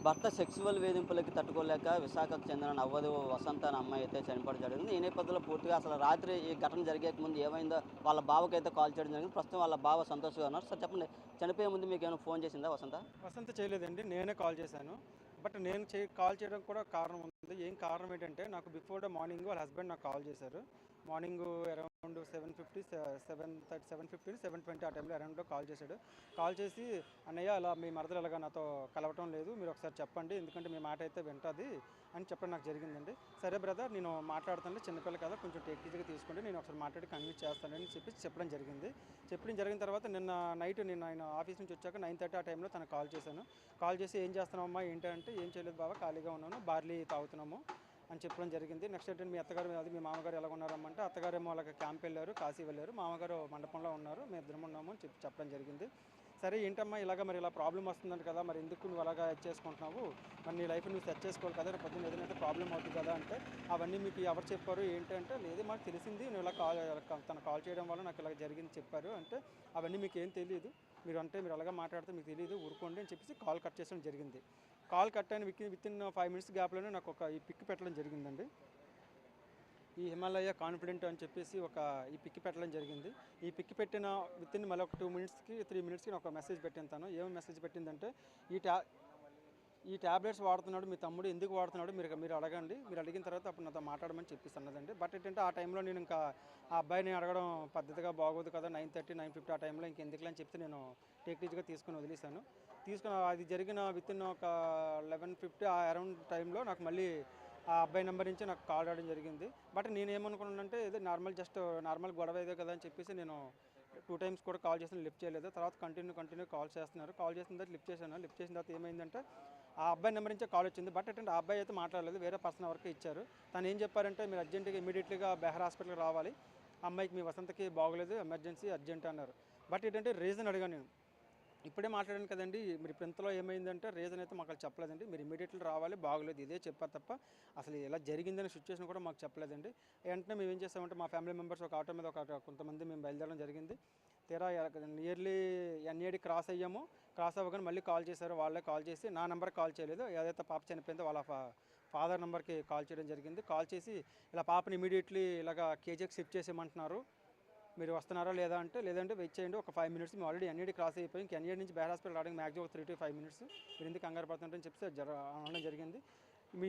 భర్త సెక్సువల్ వేధింపులకి తట్టుకోలేక విశాఖకు చెందిన నవ్వదు వసంత అనే అమ్మాయి అయితే చనిపోవడం జరిగింది. ఈ నేపథ్యంలో పూర్తిగా అసలు రాత్రి ఈ ఘటన జరిగేక ముందు ఏమైందో వాళ్ళ బావకైతే కాల్ చేయడం జరిగింది. ప్రస్తుతం వాళ్ళ బావ సంతోష్‌గా ఉన్నారు. సార్ చెప్పండి, చనిపోయే ముందు మీకేమైనా ఫోన్ చేసిందా వసంత? వసంత చేయలేదండి. నేనే కాల్ చేశాను. బట్ నేను కాల్ చేయడం కూడా కారణం ఉంది. ఏం కారణం ఏంటంటే నాకు బిఫోర్ ద మార్నింగ్ వాళ్ళ హస్బెండ్ నాకు కాల్ చేశారు. మార్నింగ్ అరౌండ్ 7:50, 7:30, 7:15, 7:20 ఆ టైంలో అరౌండ్లో కాల్ చేశాడు. కాల్ చేసి అన్నయ్య అలా మీ మరదలు ఎలాగా నాతో కలవటం లేదు, మీరు ఒకసారి చెప్పండి, ఎందుకంటే మీ మాట అయితే వింటుంది అని చెప్పడం నాకు జరిగిందండి. సరే బ్రదర్, నేను మాట్లాడుతాను, చిన్నపిల్ల కదా, కొంచెం టేక్ ఈజీగా తీసుకోండి, నేను ఒకసారి మాట్లాడి కన్విన్స్ చేస్తానని చెప్పడం జరిగింది. చెప్పడం జరిగిన తర్వాత నిన్న నైట్ నేను ఆయన ఆఫీస్ నుంచి వచ్చాక 9:30 ఆ టైంలో తనకు కాల్ చేశాను. కాల్ చేసి ఏం చేస్తున్నామమ్మా ఏంటంటే, ఏం చేయలేదు బాబా, ఖాళీగా ఉన్నాను, బార్లీ తాగుతున్నాము అని చెప్పడం జరిగింది. నెక్స్ట్ ఏంటంటే మీ అత్తగారు అది మీ మామగారు ఎలా ఉన్నారమ్మంటే, అత్తగారేమో అలాగ క్యాంప్ వెళ్ళారు, కాశీ వెళ్ళారు, మామగారు మండపంలో ఉన్నారు, మేము ఇద్దరం ఉన్నాము అని చెప్పడం జరిగింది. సరే ఏంటమ్మా ఇలాగ మరి ఇలా ప్రాబ్లం వస్తుందంట కదా, మరి ఎందుకు నువ్వు అలాగా సెట్ చేసుకుంటున్నావు, మరి నీ లైఫ్ నువ్వు సెట్ చేసుకోవాలి కదా, రేపు పొద్దున్న ఏదైనా ప్రాబ్లం అవుతుంది కదా అంటే, అవన్నీ మీకు ఎవరు చెప్పారు ఏంటంటే, లేదు మాకు తెలిసింది నువ్వు ఇలా తను కాల్ చేయడం వల్ల నాకు ఇలా జరిగింది చెప్పారు అంటే, అవన్నీ మీకు ఏం తెలియదు, మీరు అలాగా మాట్లాడితే మీకు తెలియదు, ఊరుకోండి అని చెప్పేసి కాల్ కట్ చేయడం జరిగింది. కాల్ కట్ అయిన వితిన్ 5 minutes గ్యాప్లోనే నాకు ఈ పిక్ పెట్టడం జరిగిందండి. ఈ హిమాలయ కాన్ఫిడెంట్ అని చెప్పేసి ఈ పిక్ పెట్టడం జరిగింది. ఈ పిక్ పెట్టిన వితిన్ మళ్ళీ ఒక 2 minutesకి 3 minutesకి నాకు ఒక మెసేజ్ పెట్టిన తను ఏం మెసేజ్ పెట్టిందంటే, ఈ ఈ ట్యాబ్లెట్స్ వాడుతున్నాడు మీ తమ్ముడు, ఎందుకు వాడుతున్నాడు మీరు అడగండి, మీరు అడిగిన తర్వాత అప్పుడు నాతో మాట్లాడమని చెప్పేసి అన్నదండి. బట్ ఏంటంటే ఆ టైంలో నేను ఇంకా ఆ అబ్బాయిని అడగడం పద్ధతిగా బాగోదు కదా, 9:30, 9:50 ఆ టైంలో ఇంకెందుకులే అని చెప్తే నేను టేక్టీజ్గా తీసుకుని వదిలేశాను. అది జరిగిన వితిన్ ఒక 11:50 ఆ అరౌండ్ టైంలో నాకు మళ్ళీ ఆ అబ్బాయి నెంబర్ నుంచి నాకు కాల్ రావడం జరిగింది. బట్ నేనేమనుకున్నానంటే ఏదో నార్మల్ గొడవ ఏదో కదా అని చెప్పేసి నేను 2 times కూడా కాల్ చేసిన లిఫ్ట్ చేయలేదు. తర్వాత కంటిన్యూ కాల్ చేస్తున్నారు. కాల్ చేసిన తర్వాత లిఫ్ట్ చేశాను. లిఫ్ట్ చేసిన తర్వాత ఏమైందంటే ఆ అబ్బాయి నెంబర్ నుంచే కాల్ వచ్చింది. బట్ ఏంటంటే ఆ అబ్బాయి అయితే మాట్లాడలేదు, వేరే పర్సన్ వరకే ఇచ్చారు. తను ఏం చెప్పారంటే, మీరు అర్జెంటుగా ఇమీడియట్లీగా బెహర్ హాస్పిటల్కి రావాలి, అమ్మాయికి మీ వసంతకి బాగోలేదు, ఎమర్జెన్సీ అర్జెంట్ అన్నారు. బట్ ఏంటంటే రీజన్ అడిగాను నేను, ఇప్పుడే మాట్లాడాను కదండి, మీరు ఇప్పుడు ఇంతలో ఏమైందంటే రీజన్ అయితే మాకు చెప్పలేదండి, మీరు ఇమీడియట్లీ రావాలి, బాగోలేదు ఇదే చెప్పారు తప్ప అసలు ఎలా జరిగిందనే సిచ్యువేషన్ కూడా మాకు చెప్పలేదండి. వెంటనే మేము ఏం చేస్తామంటే మా ఫ్యామిలీ మెంబర్స్ ఒక ఆటో మీద కొంతమంది మేము బయలుదేరడం జరిగింది. తీరా నియర్లీ ఎన్ఏడి క్రాస్ అయ్యాము. క్రాస్ అవ్వగానే మళ్ళీ కాల్ చేశారు, వాళ్ళే కాల్ చేసి నా నెంబర్కి కాల్ చేయలేదు, ఏదైతే పాప చనిపోయిందో వాళ్ళ ఫాదర్ నెంబర్కి కాల్ చేయడం జరిగింది. కాల్ చేసి ఇలా పాపని ఇమీడియట్లీ ఇలాగ కేజీకి షిఫ్ట్ చేసేయమంటున్నారు, మీరు వస్తున్నారా లేదా అంటే, లేదంటే వెయిట్ చేయండి ఒక 5 minutes, మేము ఆల్రెడీ ఎన్ఏడి క్రాస్ అయిపోయి ఇంక ఎన్ఏడి నుంచి బెహర్ హాస్పిటల్ రావడానికి మ్యాక్సిమం ఒక 3 to 5 minutes, మీరు ఎందుకు కంగారు పడుతుంటారని చెప్పి అనడం జరిగింది.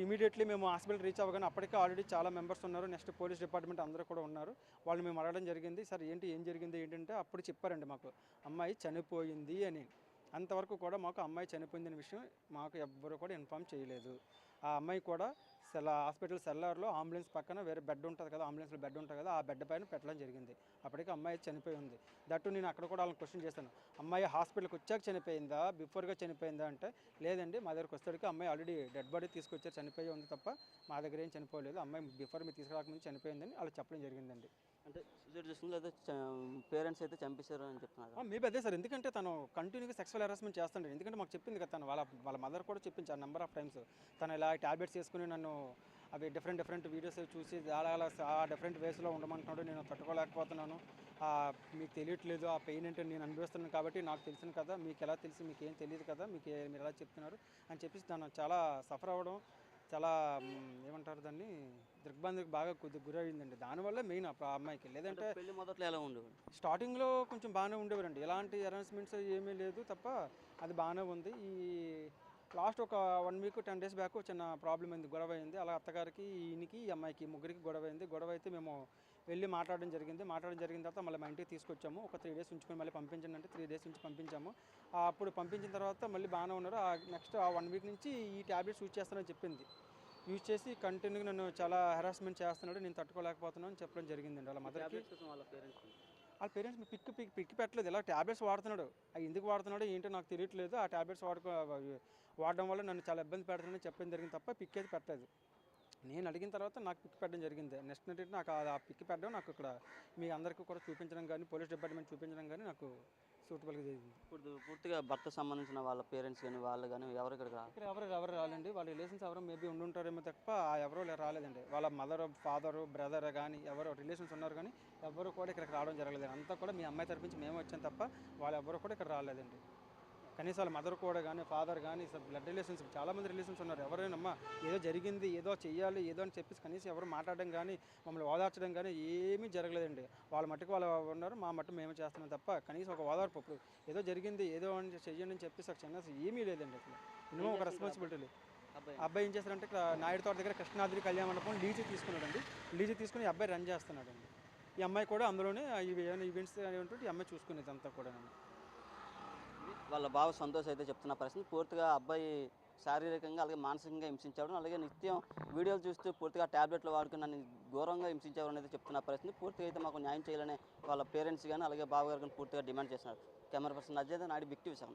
ఇమీడియట్లీ మేము హాస్పిటల్ రీచ్ అవ్వగానే అప్పటికే ఆల్రెడీ చాలా మెంబర్స్ ఉన్నారు, నెక్స్ట్ పోలీస్ డిపార్ట్మెంట్ అందరూ కూడా ఉన్నారు. వాళ్ళు మేము అడగడం జరిగింది, సార్ ఏం జరిగింది ఏంటంటే, అప్పుడు చెప్పారండి మాకు అమ్మాయి చనిపోయింది అని. అంతవరకు కూడా మాకు అమ్మాయి చనిపోయిందనే విషయం మాకు ఎవ్వరు కూడా ఇన్ఫామ్ చేయలేదు. ఆ అమ్మాయి కూడా హాస్పిటల్ సెల్లార్లో అంబులెన్స్ పక్కన వేరే బెడ్ ఉంటుంది కదా, అంబులెన్స్లో బెడ్ ఉంటుంది కదా, ఆ బెడ్ పైన పెట్టడం జరిగింది. అప్పటికి అమ్మాయి చనిపోయి ఉంది. దట్టు నేను అక్కడ కూడా వాళ్ళని క్వశ్చన్ చేశాను, అమ్మాయి హాస్పిటల్కి వచ్చాక చనిపోయిందా, బిఫోర్గా చనిపోయిందా అంటే, లేదండి మా దగ్గరకు వచ్చేటికి అమ్మాయి ఆల్రెడీ డెడ్ బాడీ తీసుకొచ్చారు, చనిపోయి ఉంది తప్ప మా దగ్గర ఏం చనిపోలేదు, అమ్మాయి బిఫోర్ మీరు తీసుకురాకముందు చనిపోయిందని వాళ్ళు చెప్పడం జరిగింది. అంటే సూసైడ్ చేసుకుంది లేదా పేరెంట్స్ అయితే చంపేశారు అని చెప్తున్నారు. మేబీ అదే సార్, ఎందుకంటే తను కంటిన్యూగా సెక్సువల్ హెరాస్మెంట్ చేస్తాడు. ఎందుకంటే మాకు చెప్పింది కదా, తను వాళ్ళ మదర్ కూడా చెప్పించారు నెంబర్ ఆఫ్ టైమ్స్, తను ఇలా ట్యాబ్లెట్స్ వేసుకుని నన్ను అవి డిఫరెంట్ వీడియోస్ చూసి అలా ఆ డిఫరెంట్ వేస్లో ఉండమంటున్నాడు, నేను తట్టుకోలేకపోతున్నాను, మీకు తెలియట్లేదు ఆ పెయిన్ ఏంటో నేను అనుభవిస్తున్నాను కాబట్టి నాకు తెలిసిన కదా, మీకు ఎలా తెలిసి మీకు ఏం తెలియదు కదా, మీరు ఎలా చెప్తున్నారు అని చెప్పేసి తను చాలా సఫర్ అవ్వడం, చాలా ఏమంటారు దాన్ని, దిగ్బంధకు బాగా గురయ్యిందండి. దానివల్ల మెయిన్ ఆ అమ్మాయికి. లేదంటే పెళ్లి మొదట్లో ఎలా ఉండేవాడు? స్టార్టింగ్లో కొంచెం బాగానే ఉండేవారండి, ఎలాంటి అరేంజ్మెంట్స్ ఏమీ లేదు తప్ప అది బాగానే ఉంది. లాస్ట్ ఒక 1 week 10 days బ్యాక్ చిన్న ప్రాబ్లం అయింది, గొడవ అయింది. అలా అత్తగారికి ఈయనకి ఈ అమ్మాయికి ముగ్గురికి గొడవ అయింది. గొడవ అయితే మేము వెళ్ళి మాట్లాడడం జరిగిన తర్వాత మళ్ళీ మా ఇంటికి తీసుకొచ్చాము. ఒక 3 days ఉంచుకొని మళ్ళీ పంపించండి అంటే 3 days నుంచి పంపించాము. అప్పుడు పంపించిన తర్వాత మళ్ళీ బాగానే ఉన్నారు. నెక్స్ట్ ఆ 1 week నుంచి ఈ ట్యాబ్లెట్స్ యూజ్ చేస్తానని చెప్పింది. యూజ్ చేసి కంటిన్యూగా నన్ను చాలా హెరాస్మెంట్ చేస్తున్నాడు, నేను తట్టుకోలేకపోతున్నాను అని చెప్పడం జరిగిందండి వాళ్ళ మదర్కి. వాళ్ళ పేరెంట్స్ పిక్ పెట్టలేదు, ఇలా ట్యాబ్లెట్స్ వాడుతున్నాడు, అవి ఎందుకు వాడుతున్నాడో ఏంటో నాకు తెలియట్లేదు, ఆ ట్యాబ్లెట్స్ వాడడం వల్ల నన్ను చాలా ఇబ్బంది పెడుతుందని చెప్పడం జరిగింది తప్ప పిక్ అయితే పెట్టలేదు. నేను అడిగిన తర్వాత నాకు పిక్ పెట్టడం జరిగింది. నెక్స్ట్ ఏంటంటే నాకు ఆ పిక్ పెట్టడం నాకు ఇక్కడ మీ అందరికీ కూడా చూపించడం కానీ, పోలీస్ డిపార్ట్మెంట్ చూపించడం కానీ నాకు సూటబుల్గా జరిగింది. ఇప్పుడు పూర్తిగా భర్త సంబంధించిన వాళ్ళ పేరెంట్స్ కానీ వాళ్ళు కానీ ఎవరు ఇక్కడికి ఇక్కడ ఎవరు రాలేండి, వాళ్ళ రిలేషన్స్ ఎవరో మేబీ ఉండుంటారేమో తప్ప ఎవరో రాలేదండి. వాళ్ళ మదర్ ఫాదరు బ్రదర్ కానీ ఎవరో రిలేషన్స్ ఉన్నారు కానీ ఎవరు కూడా ఇక్కడికి రావడం జరగలేదు. అంతా కూడా మీ అమ్మాయి తరపు నుంచి మేము వచ్చాం తప్ప వాళ్ళు ఎవరు కూడా ఇక్కడ రాలేదండి. కనీసం వాళ్ళ మదర్ కూడా కానీ ఫాదర్ కానీ బ్లడ్ రిలేషన్స్ చాలామంది రిలేషన్స్ ఉన్నారు. ఎవరైనా ఏదో జరిగింది ఏదో చెయ్యాలి ఏదో అని చెప్పేసి కనీసం ఎవరు మాట్లాడడం కానీ మమ్మల్ని ఓదార్చడం కానీ ఏమీ జరగలేదండి. వాళ్ళ మట్టుకు వాళ్ళు ఉన్నారు, మా మట్టు మేము చేస్తున్నాం తప్ప కనీసం ఒక ఓదార్పు ఇప్పుడు ఏదో జరిగింది ఏదో అని చెయ్యండి అని చెప్పేసి ఒక చిన్న ఏమీ లేదండి. అసలు మినిమం ఒక రెస్పాన్సిబిలిటీ లేదు. అబ్బాయి ఏం చేస్తారంటే నాయుడు తోట దగ్గర కృష్ణాద్రి కళ్యాణ మండపం లీజు తీసుకున్నాడండి. లీజు తీసుకుని ఈ అబ్బాయి రన్ చేస్తున్నాడండి. ఈ అమ్మాయి కూడా అందులోనే ఏమైనా ఈవెంట్స్ ఉంటే ఈ అమ్మాయి చూసుకునేది అంతా కూడా. వాళ్ళ బావ సంతోష్ అయితే చెప్తున్న పరిస్థితి పూర్తిగా అబ్బాయి శారీరకంగా అలాగే మానసికంగా హింసించేవాడు, అలాగే నిత్యం వీడియోలు చూస్తూ పూర్తిగా ట్యాబ్లెట్లు వాడుకుని నన్ను ఘోరంగా హింసించేవాడు అనేది చెప్తున్న పరిస్థితి. పూర్తిగా అయితే మాకు న్యాయం చేయాలని వాళ్ళ పేరెంట్స్ కానీ అలాగే బావగారు కానీ పూర్తిగా డిమాండ్ చేస్తున్నారు. Camera person Ajay Naidu, big TV 7.